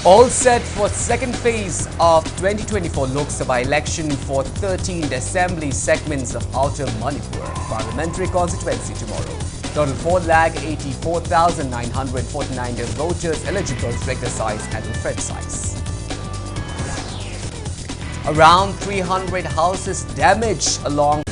All set for second phase of 2024 Lok Sabha election for 13 assembly segments of Outer Manipur parliamentary constituency tomorrow. Total 4,84,949 voters eligible to exercise adult franchise. Around 300 houses damaged along.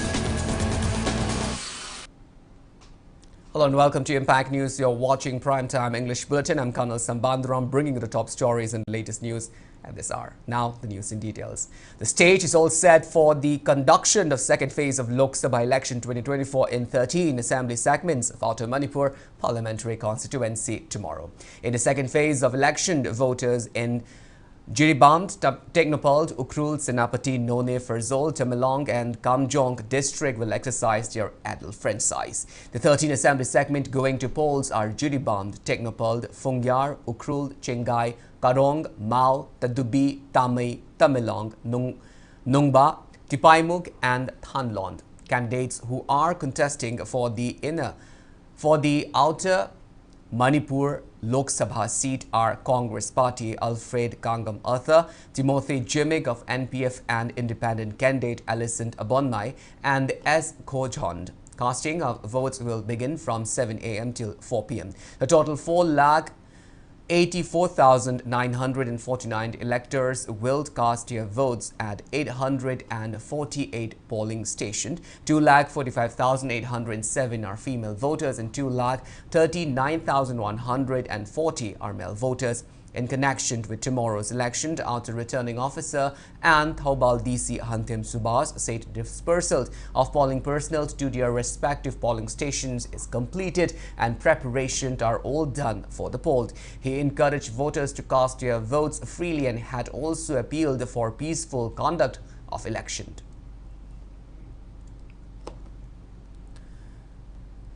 Hello and welcome to Impact News. You're watching Primetime English Bulletin. I'm KANEL SHAMBANDURAM, bringing you the top stories and latest news at this hour. Now, the news in details. The stage is all set for the conduction of second phase of Lok Sabha election 2024 in 13 assembly segments of Outer Manipur parliamentary constituency tomorrow. In the second phase of election, voters in Jiriband, Technopald, Ukhrul, Senapati, None, Farzol, Tamilong and Kamjong district will exercise their adult franchise. The 13 assembly segment going to polls are Jiriband, Technopald, Fungyar, Ukhrul, Chengai, Karong, Mao, Tadubi, Tamai, Tamilong, Nungba, Tipaimuk and Thanlond. Candidates who are contesting for the outer Manipur Lok Sabha seat are Congress Party Alfred Kangam Arthur, Timothy Jimig of NPF and independent candidate Alicent Abonnai and S. Khojhond. Casting of votes will begin from 7 a.m. till 4 p.m. The total 4,84,949 electors will cast their votes at 848 polling stations. 2,45,807 are female voters and 2,39,140 are male voters. In connection with tomorrow's election, the outer returning officer and Thobal DC Hantim Subas said dispersal of polling personnel to their respective polling stations is completed and preparations are all done for the poll. He encouraged voters to cast their votes freely and had also appealed for peaceful conduct of election.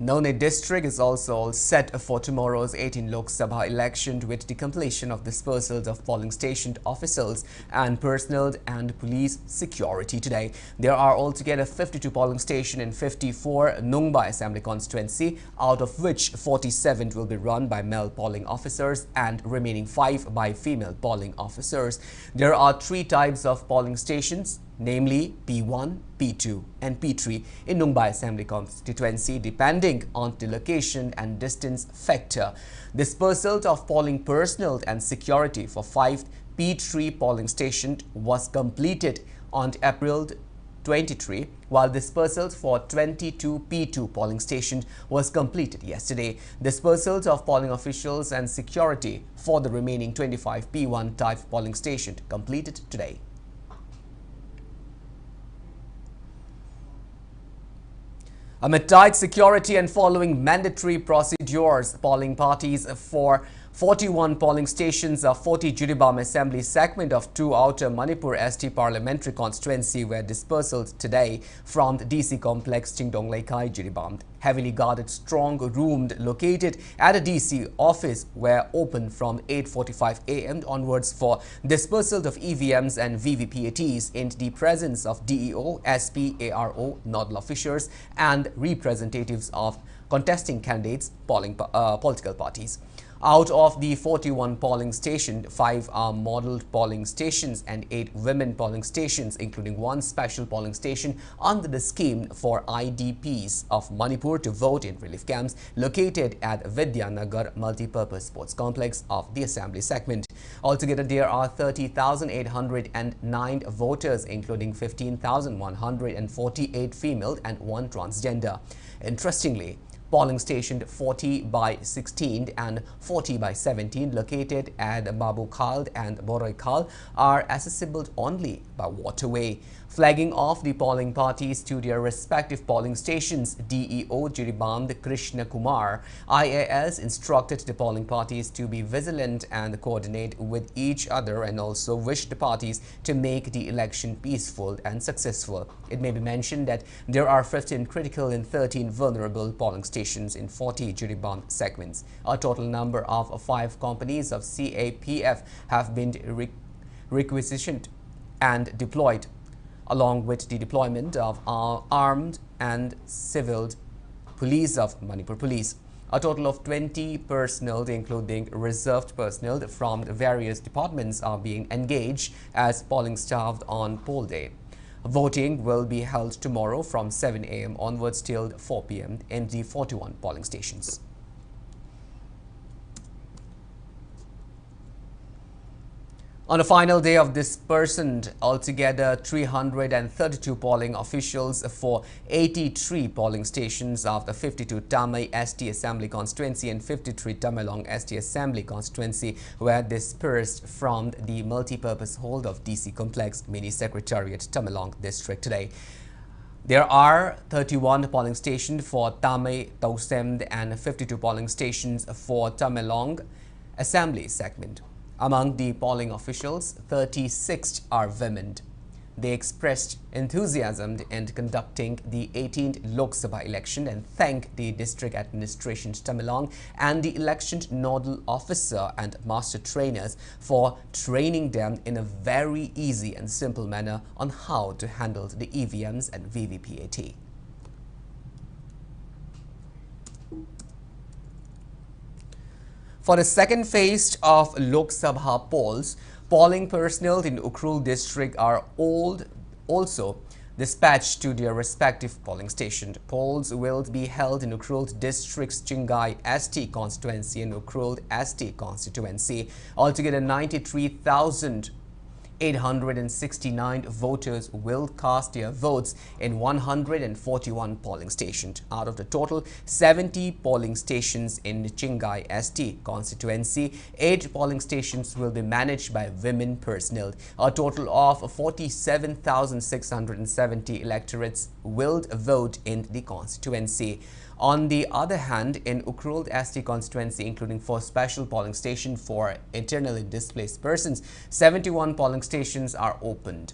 None district is also all set for tomorrow's 18 Lok Sabha election with the completion of dispersals of polling station officials and personnel and police security today. There are altogether 52 polling stations in 54 Nungba Assembly constituency, out of which 47 will be run by male polling officers and remaining 5 by female polling officers. There are 3 types of polling stations, namely P1, P2 and P3 in Nungba Assembly constituency depending on the location and distance factor. Dispersal of polling personnel and security for 5 P3 polling stations was completed on April 23, while dispersals for 22 P2 polling stations was completed yesterday. Dispersals of polling officials and security for the remaining 25 P1 type polling stations completed today. Amid tight security and following mandatory procedures, polling parties for 41 polling stations of 40 Jiribam Assembly segment of 2 Outer Manipur ST parliamentary constituency were dispersed today from the DC complex Chingdonglaikai Jiribam. Heavily guarded strong rooms located at a DC office were opened from 8:45 a.m. onwards for dispersal of EVMs and VVPATs in the presence of DEO, SP, ARO, nodal officials and representatives of contesting candidates, political parties. Out of the 41 polling stations, 5 are modeled polling stations and 8 women polling stations, including 1 special polling station under the scheme for IDPs of Manipur to vote in relief camps located at Vidyanagar Multipurpose Sports Complex of the Assembly segment. Altogether, there are 30,809 voters, including 15,148 female and 1 transgender. Interestingly, polling station 40 by 16 and 40 by 17 located at Babu Khald and Boroi Khal are accessible only by waterway. Flagging off the polling parties to their respective polling stations, DEO Jiriband Krishna Kumar IAS instructed the polling parties to be vigilant and coordinate with each other and also wished the parties to make the election peaceful and successful. It may be mentioned that there are 15 critical and 13 vulnerable polling stations in 40 Jiriband segments. A total number of 5 companies of CAPF have been requisitioned and deployed, along with the deployment of armed and civil police of Manipur Police. A total of 20 personnel, including reserved personnel from various departments, are being engaged as polling staff on poll day. Voting will be held tomorrow from 7 a.m. onwards till 4 p.m. in the 41 polling stations. On the final day of disbursement, altogether 332 polling officials for 83 polling stations of the 52 Tamai ST Assembly constituency and 53 Tamelong ST Assembly constituency were dispersed from the multi-purpose hall of DC Complex Mini Secretariat, Tamelong district today. There are 31 polling stations for Tamai, Tausem and 52 polling stations for Tamelong Assembly segment. Among the polling officials, 36 are women. They expressed enthusiasm in conducting the 18th Lok Sabha election and thanked the district administration Tamelong and the election nodal officer and master trainers for training them in a very easy and simple manner on how to handle the EVMs and VVPAT. For the second phase of Lok Sabha polls, polling personnel in Ukhrul district are also dispatched to their respective polling stations. Polls will be held in Ukhrul district's Chingai ST constituency and Ukhrul ST constituency. Altogether, 93,869 voters will cast their votes in 141 polling stations. Out of the total 70 polling stations in the Chingai ST constituency, 8 polling stations will be managed by women personnel. A total of 47,670 electorates will vote in the constituency. On the other hand, in Ukhrul ST constituency, including 4 special polling stations for internally displaced persons, 71 polling stations are opened.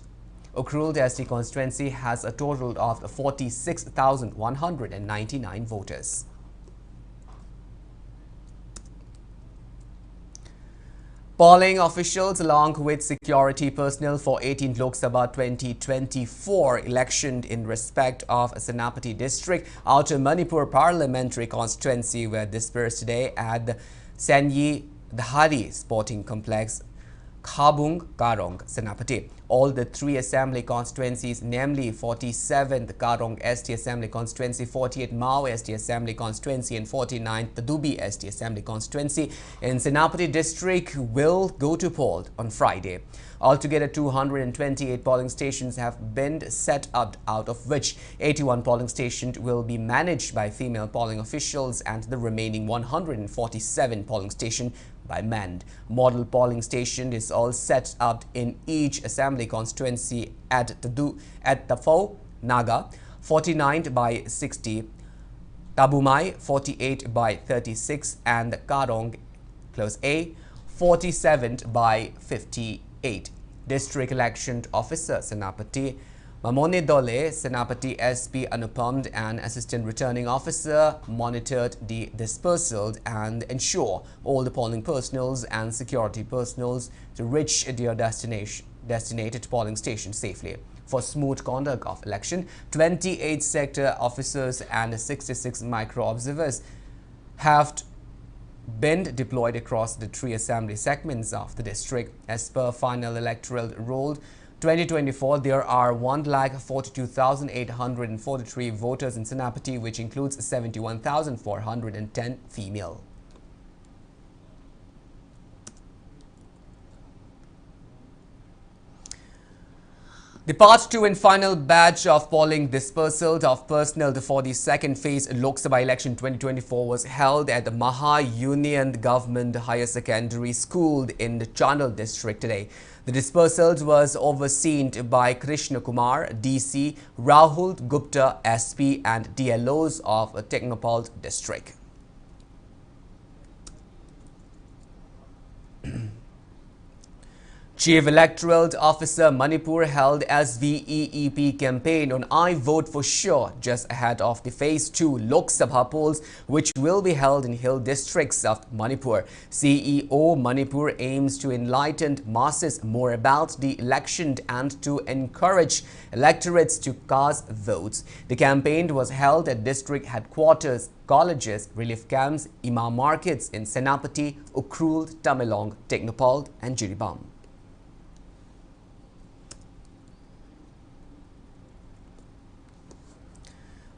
Ukhrul ST constituency has a total of 46,199 voters. Polling officials along with security personnel for 18th Lok Sabha 2024 election in respect of Senapati district, Outer Manipur parliamentary constituency were dispersed today at the Sanyi Dhari Sporting Complex, Khabung, Karong, Senapati. All the 3 assembly constituencies, namely 47th Karong ST Assembly constituency, 48th Mao ST Assembly constituency and 49th Tadubi ST Assembly constituency in Senapati district, will go to poll on Friday. Altogether, 228 polling stations have been set up, out of which 81 polling stations will be managed by female polling officials and the remaining 147 polling stations by men. Model polling station is all set up in each assembly constituency at Tafo, Naga, 49 by 60, Tabumai, 48 by 36, and Karong, close A, 47 by 58. District Election Officer Senapati Mamone Dole, Senapati SP Anupam and Assistant Returning Officer monitored the dispersal and ensure all the polling personnel and security personnel to reach their designated polling station safely. For smooth conduct of election, 28 sector officers and 66 micro-observers have been deployed across the 3 assembly segments of the district. As per final electoral roll 2024, there are 1,42,843 voters in Senapati, which includes 71,410 female. The Part 2 and final batch of polling dispersal of personnel for the second phase Lok Sabha election 2024 was held at the Maha Union Government Higher Secondary School in the Chanel district today. The dispersal was overseen by Krishna Kumar, DC, Rahul Gupta, SP and DLOs of Technopole district. Chief Electoral Officer Manipur held SVEEP campaign on I Vote for Sure just ahead of the Phase 2 Lok Sabha polls, which will be held in hill districts of Manipur. CEO Manipur aims to enlighten masses more about the election and to encourage electorates to cast votes. The campaign was held at district headquarters, colleges, relief camps, imam markets in Senapati, Ukhrul, Tamenglong, Technopole and Jiribam.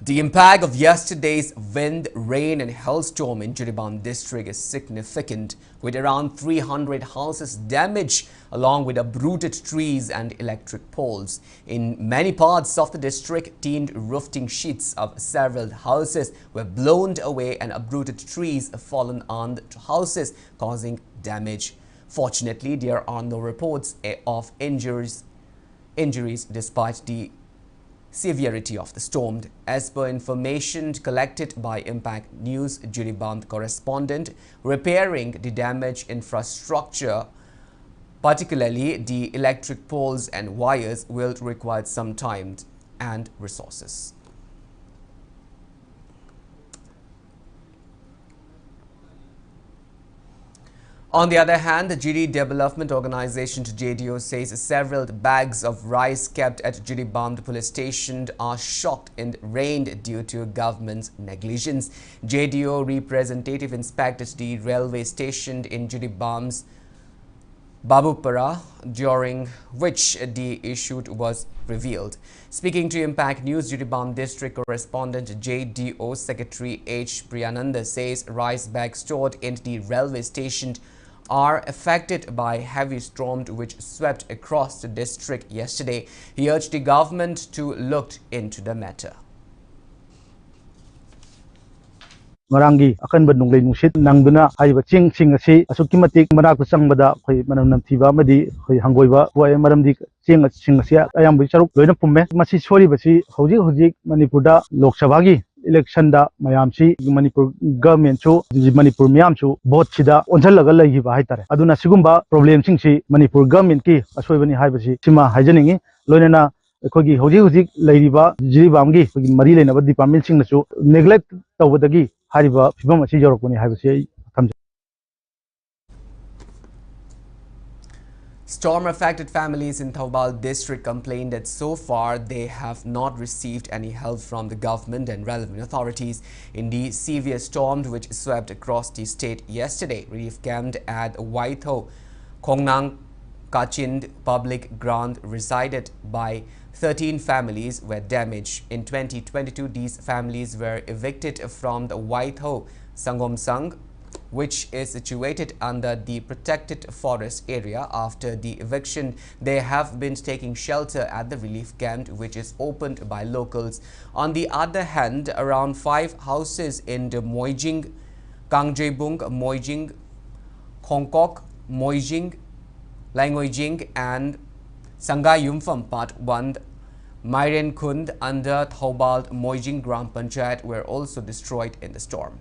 The impact of yesterday's wind, rain and hailstorm in Jiribam district is significant, with around 300 houses damaged along with uprooted trees and electric poles. In many parts of the district, tinned roofing sheets of several houses were blown away and uprooted trees fallen on the houses, causing damage. Fortunately, there are no reports of injuries despite the severity of the storm. As per information collected by Impact News Jiribam correspondent, repairing the damaged infrastructure, particularly the electric poles and wires, will require some time and resources. On the other hand, the GD Development Organization JDO says several bags of rice kept at Jiribam police station are shocked and rained due to government's negligence. JDO representative inspected the railway station in Jiribam's Babupara, during which the issue was revealed. Speaking to Impact News, Jiribam district correspondent JDO Secretary H. Priyananda says rice bags stored in the railway station are affected by heavy storm which swept across the district yesterday. He urged the government to look into the matter. Marangi akan benunglay nungsit nangduna haiba ching asi asuki matik manak sangbada khoi manam namthiba madi khoi hangoiba wa maramdi ching asi ayam bi charuk loina pumme masi sori basi hoji manipurda lok sabha gi election da mayamsi manipur government chu manipur miyam chu vote sida onjalaga lagi ba haitare aduna sigumba problem singsi manipur government ki asoibani haibasi sima haijaningi loinana khoi hoji leiriba Jiribam gi mari leinaba department sing nachu neglect tawbadagi hariba fibam asi jorokuni haibasi thamje. Storm-affected families in Thoubal district complained that so far they have not received any help from the government and relevant authorities in the severe storm which swept across the state yesterday. Relief camped at Waitho, Khongnang, Kachind public ground resided by 13 families were damaged. In 2022, these families were evicted from the Waitho Sangomsang, which is situated under the protected forest area. After the eviction, they have been taking shelter at the relief camp, which is opened by locals. On the other hand, around 5 houses in the Moijing, Kangjebung, Moijing, Khongkok, Moijing, Langoijing and Sangayumpham Part 1, Mairen Kund under Thoubal Moijing Gram Panchayat were also destroyed in the storm.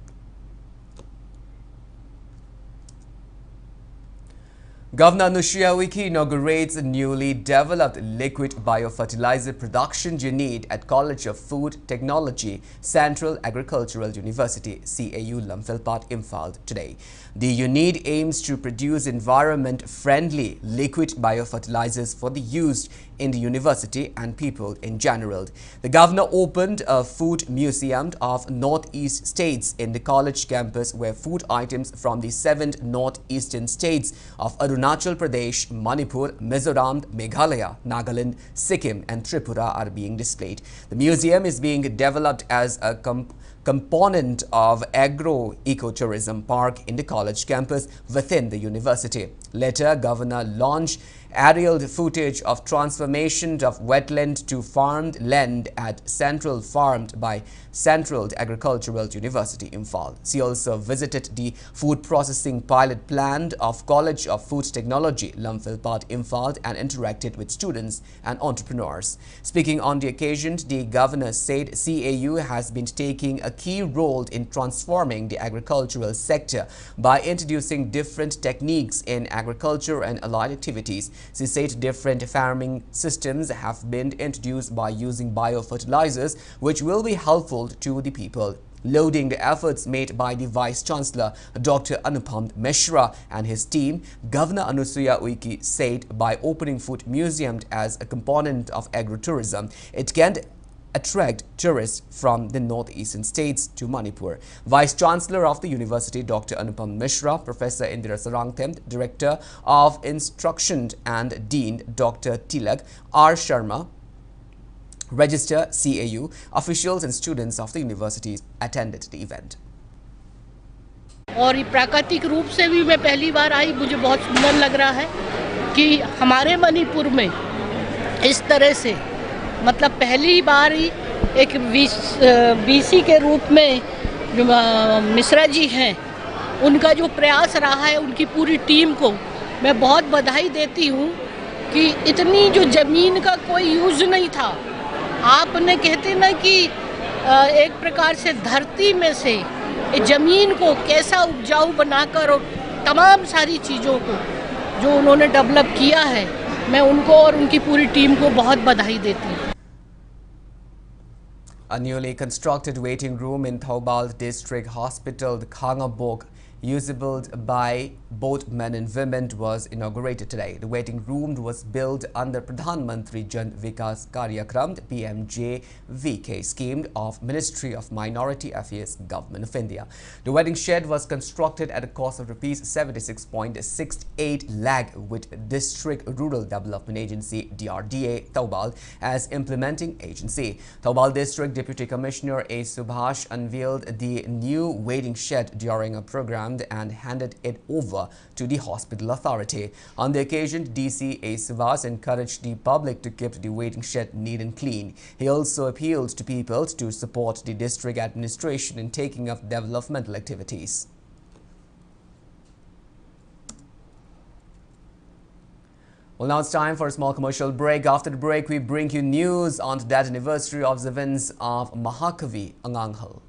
Governor Nushia Wiki inaugurates a newly developed liquid biofertilizer production unit at College of Food Technology, Central Agricultural University, CAU Lamphilpat, Imphal today. The unit aims to produce environment-friendly liquid biofertilizers for the use in the university and people in general. The governor opened a food museum of northeast states in the college campus where food items from the 7 northeastern states of Arunachal Pradesh, Manipur, Mizoram, Meghalaya, Nagaland, Sikkim and Tripura are being displayed. The museum is being developed as a component of agro-ecotourism park in the college campus within the university. Later, Governor launched aerial footage of transformation of wetland to farmed land at Central farmed by Central Agricultural University, Imphal. She also visited the food processing pilot plant of College of Food Technology, Lamphilpat, Imphal and interacted with students and entrepreneurs. Speaking on the occasion, the governor said CAU has been taking a key role in transforming the agricultural sector by introducing different techniques in agriculture and allied activities. She said different farming systems have been introduced by using biofertilizers, which will be helpful to the people. Lauding the efforts made by the Vice Chancellor, Dr. Anupam Mishra, and his team, Governor Anusuya Uike said by opening food museum as a component of agritourism, it can attract tourists from the northeastern states to Manipur. Vice Chancellor of the University, Dr. Anupam Mishra, Professor Indira Sarangthem, Director of Instruction and Dean, Dr. Tilak R. Sharma, Register CAU, officials and students of the universities attended the event. और ये प्राकृतिक रूप से भी मैं पहली बार आई, मुझे बहुत सुंदर लग रहा है कि हमारे मणिपुर में इस तरह से मतलब पहली बार ही एक बीसी के रूप में जो मिश्रा जी हैं, उनका जो प्रयास रहा है, उनकी पूरी टीम को मैं बहुत बधाई देती हूँ कि इतनी जो ज़मीन का कोई यूज़ नहीं था, आपने कहते ना कि एक प्रकार से धरती में से ज़मीन को कैसा उपजाऊ बनाकर और तमाम सारी चीज़ों को जो उन्होंने डेवलप किया है, मैं उनको और उनकी पूरी टीम को बहुत बधाई देती हूँ. A newly constructed waiting room in Thoubal District Hospital, the Khangabok, usable by both men and women, was inaugurated today. The waiting room was built under Pradhan Mantri Jan Vikas Karyakram PMJVK scheme of Ministry of Minority Affairs, Government of India. The waiting shed was constructed at a cost of Rs 76.68 lakh with District Rural Development Agency DRDA Thoubal as implementing agency. Thoubal District Deputy Commissioner A. Subhash unveiled the new waiting shed during a program and handed it over to the hospital authority. On the occasion, DC A. Sivas encouraged the public to keep the waiting shed neat and clean. He also appealed to people to support the district administration in taking up developmental activities. Well, now it's time for a small commercial break. After the break, we bring you news on the death anniversary observance of Mahakavi Anganghal.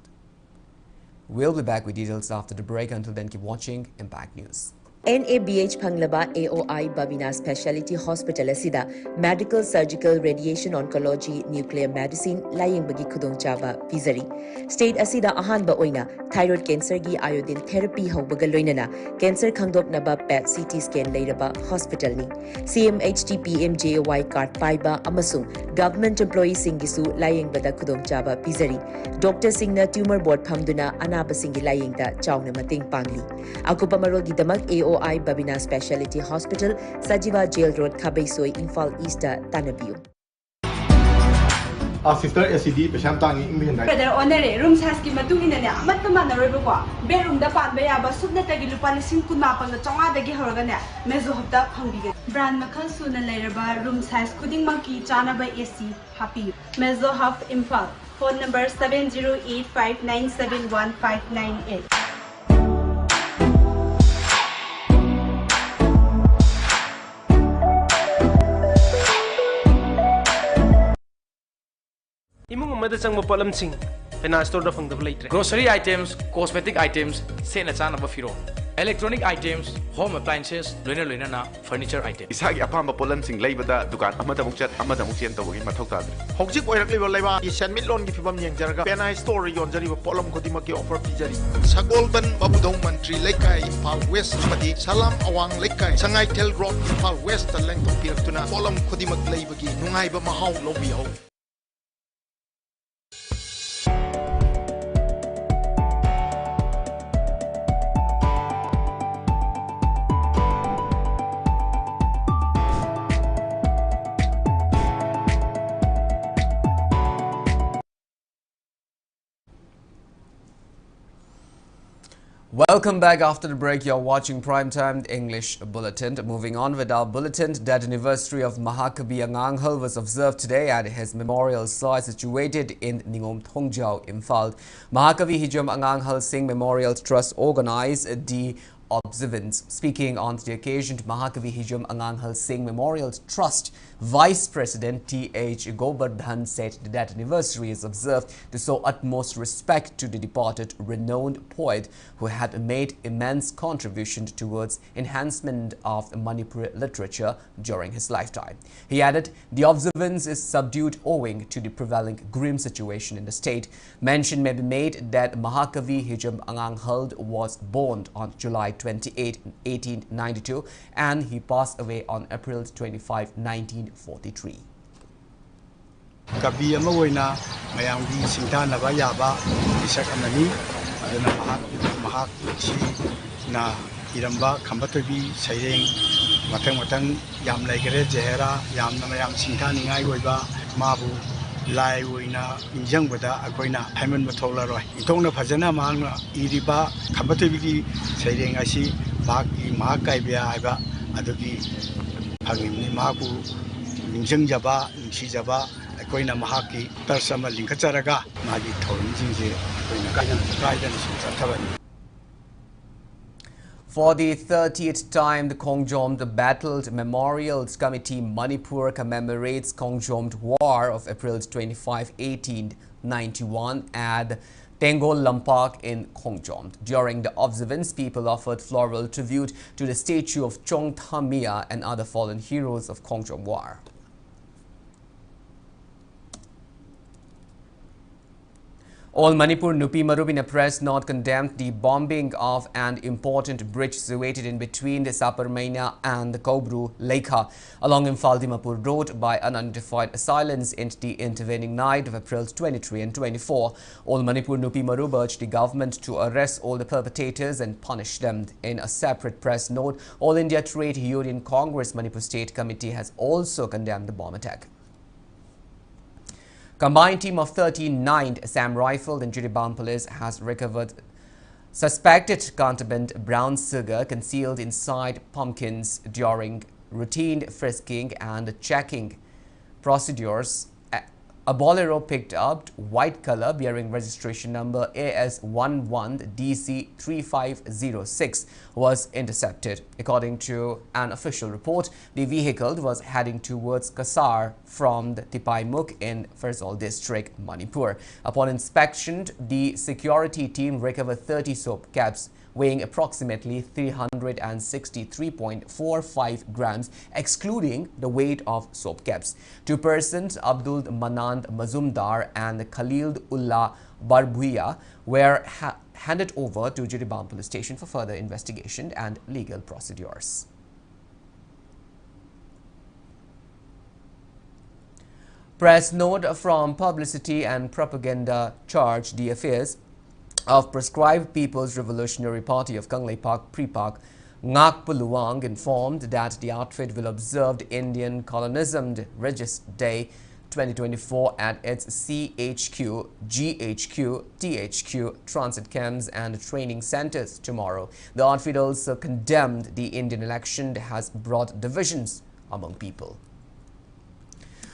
We'll be back with details after the break. Until then, keep watching Impact News. NABH Panglaba AOI Babina Specialty Hospital asida Medical Surgical Radiation Oncology Nuclear Medicine Laying Bagi Khudong Chaba Pizari State asida Ahanba Oina Thyroid Cancer gi Iodine Therapy Haubaga Loinana Cancer Khangdop Naba PET CT Scan Lairaba Hospital ni CMHT PMJOY Card Paiba Amasung Government Employee Singisu Laying Bada Khudong Chaba Pizari Dr. Singna Tumor Board Phamduna Anaba Singi Laying Da Chawna Mating Pangli Akupa Marol gi Damak AOI Babina Specialty Hospital, Sajiva Jail Road, Kabaisoi, Infal East, Tanabiu. Sister SCD, Peshamtangi, Imbihan. Brother Honore, room has Kimatu in an Amatamana River, bedroom the Panbaya, but Subnata Gilupanising Kunapa, the Tonga de Gihorgana, Mezo of that Hungigan. Brand Makalsun and later bar, rooms has Kuding Monkey, Chana by AC, Happy. Mezo Huff Infal. Phone number 7085971598. Imong amada changba polamsing finance store da phangdab leitre. Grocery items, cosmetic items, sena chanaba firo. Electronic items, home appliances, loina na furniture items. Isagi apamba polamsing leibada dukan amada mukchat amada mukchen tawagi mathau tadre. Hojik oirakliba leiba isan mitlon gi fibam yengjaraga penai store yonjariba polam kodimaki offer pijari. Sagolban babudong mantri lekai Impal West madi Salam Awang lekai Sangai Tel Road Impal West lengthong piratuna polam kodimak leibagi nungaiba mahaw lobiyaw. Welcome back after the break. You're watching Primetime English Bulletin. Moving on with our bulletin, the death anniversary of Mahakabi Anganghal was observed today at his memorial site situated in Ningom Thongjau, Imphal. Mahakavi Hijam Anganghal Singh Memorial Trust organized the observance. Speaking on the occasion, Mahakavi Hijam Anganghal Singh Memorial Trust Vice President T.H. Gobardhan said the death anniversary is observed to show utmost respect to the departed renowned poet who had made immense contribution towards enhancement of Manipur literature during his lifetime. He added, the observance is subdued owing to the prevailing grim situation in the state. Mention may be made that Mahakavi Hijab Anganghald was born on July 28, 1892 and he passed away on April 25, 1943. Kabi ama oina mayamgi singthanaba yaba isak amani aduna mahak si na iramba khambatbi saireng matang yam laigare jehera yam na mayam singthaningai oiba mabu lai oina injangbada akoina haiman mathola roi intongna phajana mangna iriba khambatbi gi saireng asi mahak kaibya aiba adugi phagimni mabu ningjaba ningsijaba akoina mahaki tarsama linkacharaga magi thorinjingje akoina guidance sathabani. For the 30th time, the Kongjomd Battled Memorials Committee Manipur commemorates Kongjomd War of April 25, 1891 at Tengol Lampak in Kongjomd. During the observance, people offered floral tribute to the statue of Chong Thamia and other fallen heroes of Kongjomd War. All Manipur Nupi Marup in a press note condemned the bombing of an important bridge situated in between the Saparmaina and the Kobru Lekha along Imphal Dimapur Road by unidentified assailants in the intervening night of April 23 and 24. All Manipur Nupi Marup urged the government to arrest all the perpetrators and punish them. In a separate press note, All India Trade Union Congress Manipur State Committee has also condemned the bomb attack. Combined team of 39 Assam Rifle and Jiribam police has recovered suspected contraband brown sugar concealed inside pumpkins during routine frisking and checking procedures. A bolero picked up white color bearing registration number AS11DC3506 was intercepted. According to an official report, the vehicle was heading towards Kasar from the Tipaimuk in Farzol district, Manipur. Upon inspection, the security team recovered 30 soap caps weighing approximately 363.45 grams, excluding the weight of soap caps. Two persons, Abdul Manand Mazumdar and Khalil Ullah Barbuya, were handed over to Jiribam police station for further investigation and legal procedures. Press note from Publicity and Propaganda charged the affairs of Prescribed People's Revolutionary Party of Kangleipak Pripak Ngak Puluang informed that the outfit will observe Indian Colonialism Regis Day 2024 at its CHQ, GHQ, THQ, transit camps and training centers tomorrow. The outfit also condemned the Indian election that has brought divisions among people.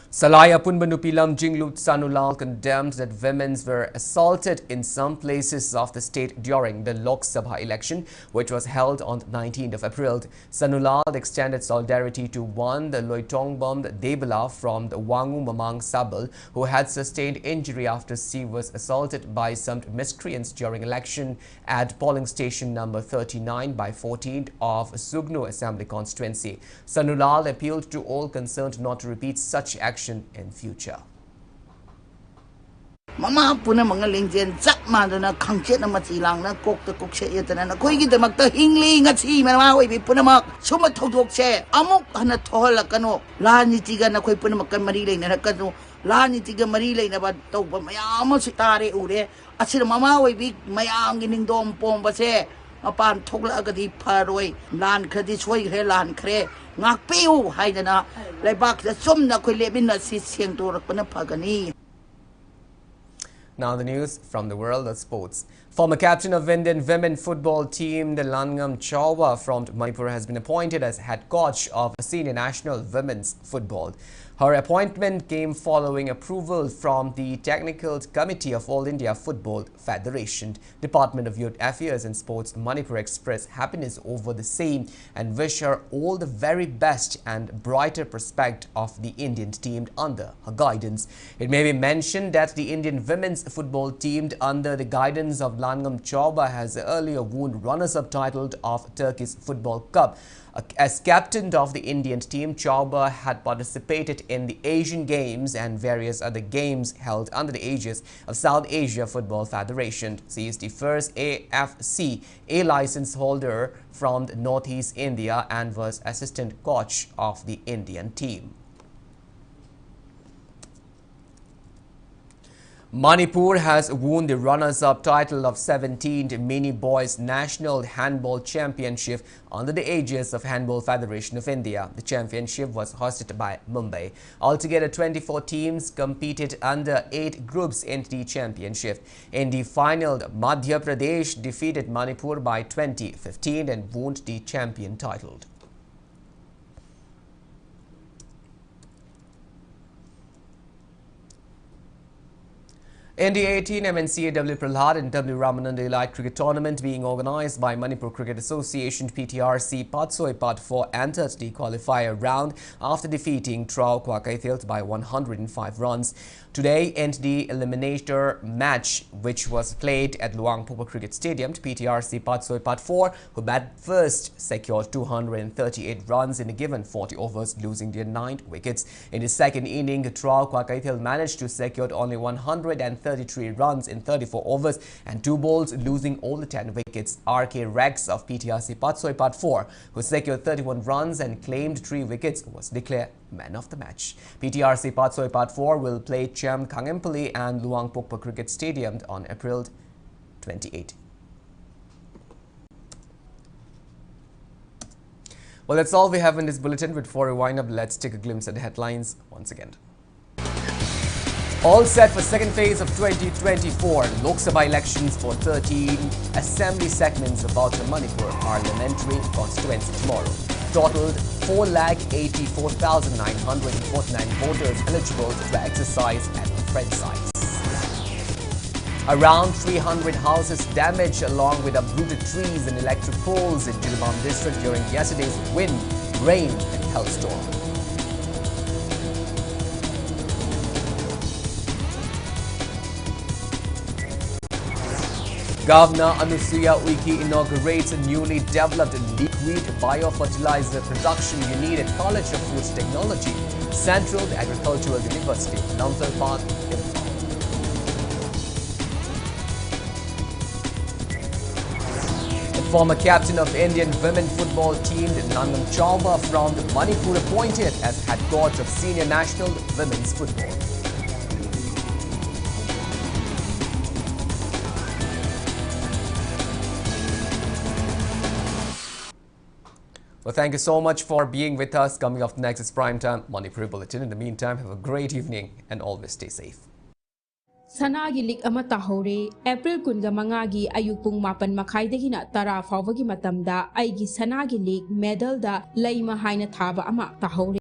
Salaya Punbanupilam Jinglut Sanulal condemned that women were assaulted in some places of the state during the Lok Sabha election, which was held on 19th of April. Sanulal extended solidarity to one, the Loitongbom Debala from the Wangu Mamang Sabal, who had sustained injury after she was assaulted by some miscreants during election at polling station number 39 by 14 of Sugnu Assembly constituency. Sanulal appealed to all concerned not to repeat such action in future. Mama puna mga lingjen chak madana khangchet na machilang na kok ta kok se yetana na koi gi damak ta hingli nga chi ma oi bi puna mak suma thodok che amuk hana thol kano la ni ti ga na koi puna mak mari leina na kanu la ni ti ga mari leina ba to ba mayam si tare ure asir mama oi bi mayam gi ning dom pom ba se apan thokla ga di pharoi lan khadi choi gre lan khre ngak piu haidana leibak da sumna koi lebin na si sieng to rak pana phagani. Now the news from the world of sports. Former captain of Indian women football team, the Langam Chawwa from Manipur, has been appointed as head coach of senior national women's football. Her appointment came following approval from the Technical Committee of All India Football Federation. Department of Youth Affairs and Sports Manipur expressed happiness over the same and wish her all the very best and brighter prospect of the Indian team under her guidance. It may be mentioned that the Indian women's football team under the guidance of Langam Chauba has earlier won runners-up title of Turkish Football Cup. As captain of the Indian team, Chauba had participated in the Asian Games and various other games held under the aegis of South Asia Football Federation. She is the first AFC A license holder from Northeast India and was assistant coach of the Indian team. Manipur has won the runners-up title of 17th Mini Boys National Handball Championship under the aegis of Handball Federation of India. The championship was hosted by Mumbai. Altogether, 24 teams competed under 8 groups in the championship. In the final, Madhya Pradesh defeated Manipur by 20-15 and won the champion title. In the 18 MNCA W. Prahlad and W. Ramananda Elite Cricket Tournament being organized by Manipur Cricket Association, PTRC Patsoi Part 4 entered the qualifier round after defeating Trau Kwakaithil by 105 runs. Today, in the eliminator match, which was played at Luangpur Cricket Stadium, PTRC Patsoi Part 4, who bat first, secured 238 runs in a given 40 overs, losing their 9 wickets. In the second inning, Trau Kwakaithil managed to secure only 133 runs in 34 overs and 2 balls, losing all the 10 wickets. RK Rex of PTRC Patsoi Part 4, who secured 31 runs and claimed 3 wickets, was declared man of the match. PTRC Patsoi Part 4 will play Cham Kangempally and Luangpokpa Cricket Stadium on April 28. Well, that's all we have in this bulletin. But before we wind up, let's take a glimpse at the headlines once again. All set for second phase of 2024 Lok Sabha elections for 13 assembly segments about the Manipur parliamentary constituency tomorrow. Totaled 4,84,949 voters eligible to exercise at the French sites. Around 300 houses damaged along with uprooted trees and electric poles in Jilibam district during yesterday's wind, rain and hailstorm. Governor Anusuya Uike inaugurates a newly developed liquid biofertilizer production unit at College of Food Technology, Central Agricultural University, Namsal Park, Imphal. The former captain of Indian women football team, Nangam Chauba from Manipur, appointed as head coach of senior national women's football. Well, thank you so much for being with us. Coming up next is Primetime Manipur Bulletin. In the meantime, have a great evening and always stay safe. Sanagi lik ama tahore April 15 gi ayuk pung 8:30 na 10 fawagi matamda aigi sanagi lik medal da laima haina thaba ama tahore.